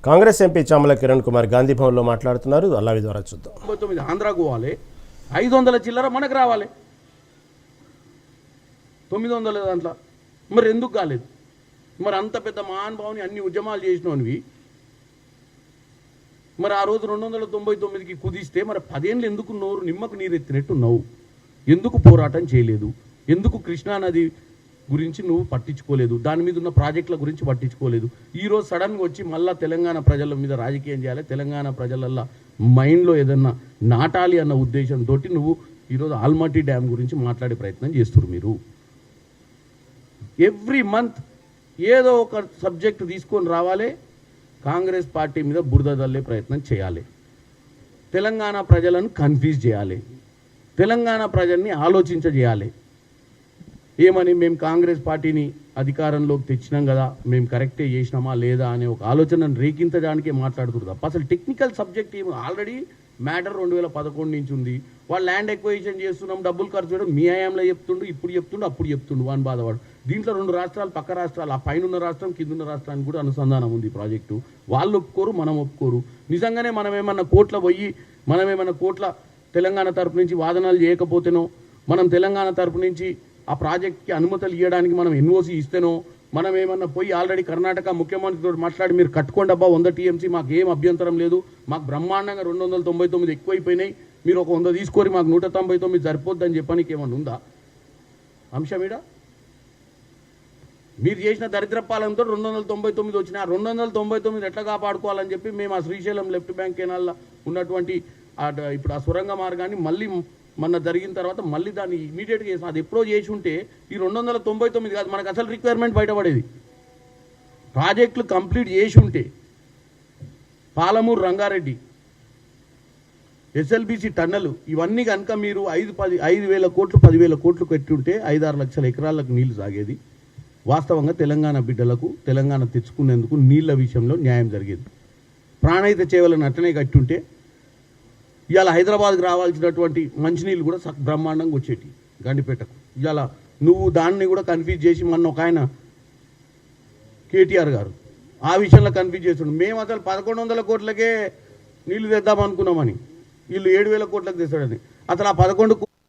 Congress MP Chamala Kiran Kumar Gandhi భవన్లో మాట్లాడుతున్నారు. అల్లావి ద్వారా చూద్దాం. 99 ఆంధ్రాకు పోవాలి, 500 చిల్లర మనకు రావాలి, 900 దాంట్లో మరి ఎందుకు కాలేదు? మరి అంత పెద్ద మహానుభావుని అన్ని ఉద్యమాలు చేసినవి మరి ఆ రోజు 299కి కుదిస్తే మరి 10 ఏళ్ళు ఎందుకు నోరు నిమ్మకు నీరెత్తినట్టు నవ్వు ఎందుకు పోరాటం చేయలేదు? ఎందుకు కృష్ణానది గురించి నువ్వు పట్టించుకోలేదు? దాని మీద ఉన్న ప్రాజెక్టుల గురించి పట్టించుకోలేదు. ఈరోజు సడన్గా వచ్చి మళ్ళీ తెలంగాణ ప్రజల మీద రాజకీయం చేయాలి, తెలంగాణ ప్రజలల్లో మైండ్లో ఏదన్నా నాటాలి అన్న ఉద్దేశంతో నువ్వు ఈరోజు ఆల్మట్టి డ్యామ్ గురించి మాట్లాడే ప్రయత్నం చేస్తున్నారు. మీరు ఎవ్రీ మంత్ ఏదో ఒక సబ్జెక్టు తీసుకొని రావాలి, కాంగ్రెస్ పార్టీ మీద బురద చల్లే ప్రయత్నం చేయాలి, తెలంగాణ ప్రజలను కన్ఫ్యూజ్ చేయాలి, తెలంగాణ ప్రజల్ని ఆలోచించజేయాలి. ఏమని మేము కాంగ్రెస్ పార్టీని అధికారంలోకి తెచ్చినాం కదా, మేము కరెక్టే చేసినామా లేదా అనే ఒక ఆలోచనను రేకించడానికే మాట్లాడుతున్నారు తప్ప అసలు టెక్నికల్ సబ్జెక్ట్ ఏమి ఆల్రెడీ మ్యాటర్ 2011 నుంచి ఉంది. వాళ్ళు ల్యాండ్ ఎక్వైజిషన్ చేస్తున్నాం, డబ్బులు ఖర్చు చేయడం మీ హయాంలో చెప్తుండు, ఇప్పుడు చెప్తుండు, అప్పుడు చెప్తుండు వాని బాధవాడు. దీంట్లో 2 రాష్ట్రాలు పక్క రాష్ట్రాలు, ఆ పైన ఉన్న రాష్ట్రం కింద ఉన్న రాష్ట్రానికి కూడా అనుసంధానం ఉంది ప్రాజెక్టు. వాళ్ళు ఒప్పుకోరు, మనం ఒప్పుకోరు. నిజంగానే మనమేమన్నా కోట్ల తెలంగాణ తరపు నుంచి వాదనలు చేయకపోతేనో, మనం తెలంగాణ తరపు నుంచి ఆ ప్రాజెక్ట్కి అనుమతులు ఇవ్వడానికి మనం ఎన్ఓసి ఇస్తేనో, మనం ఏమన్నా పోయి ఆల్రెడీ కర్ణాటక ముఖ్యమంత్రితో మాట్లాడి మీరు కట్టుకోండి అబ్బా 100 టీఎంసీ, మాకు ఏం అభ్యంతరం లేదు, మాకు బ్రహ్మాండంగా 299 ఎక్కువైపోయినాయి, మీరు ఒక 100 తీసుకొని మాకు 199 సరిపోద్దని చెప్పడానికి ఏమన్నా ఉందా అంశమీడ? మీరు చేసిన దరిద్రపాలనతో 299 వచ్చినాయి. ఆ 299 ఎట్లా కాపాడుకోవాలని చెప్పి మేము ఆ శ్రీశైలం లెఫ్ట్ బ్యాంక్ కెనాల్లో ఉన్నటువంటి ఇప్పుడు ఆ సొరంగ మార్గాన్ని మళ్ళీ మొన్న జరిగిన తర్వాత మళ్ళీ దాన్ని ఇమీడియట్గా చేసాం. అది ఎప్పుడో చేసి ఉంటే ఈ 299 కాదు, మనకు అసలు రిక్వైర్మెంట్ బయటపడేది. ప్రాజెక్టులు కంప్లీట్ చేసి ఉంటే పాలమూరు రంగారెడ్డి, ఎస్ఎల్బిసి టన్నలు ఇవన్నీ కనుక మీరు 5,000 కోట్లు 10,000 కోట్లు పెట్టుంటే 5-6 లక్షల ఎకరాలకు నీళ్లు సాగేది. వాస్తవంగా తెలంగాణ బిడ్డలకు తెలంగాణ తెచ్చుకునేందుకు నీళ్ల విషయంలో న్యాయం జరిగేది. ప్రాణహిత చేవలను అట్టనే కట్టుంటే ఇవాళ హైదరాబాద్కి రావాల్సినటువంటి మంచినీళ్ళు కూడా బ్రహ్మాండంగా వచ్చేటి గండిపేటకు. ఇవాళ నువ్వు దాన్ని కూడా కన్ఫ్యూజ్ చేసి మొన్న ఒక ఆయన కేటీఆర్ గారు ఆ విషయంలో కన్ఫ్యూజ్ చేస్తుండ్రు. మేము అసలు 1,100 కోట్లకే నీళ్లు తెద్దామనుకున్నామని, వీళ్ళు 7,000 కోట్లకు తెస్తాడని. అసలు ఆ 11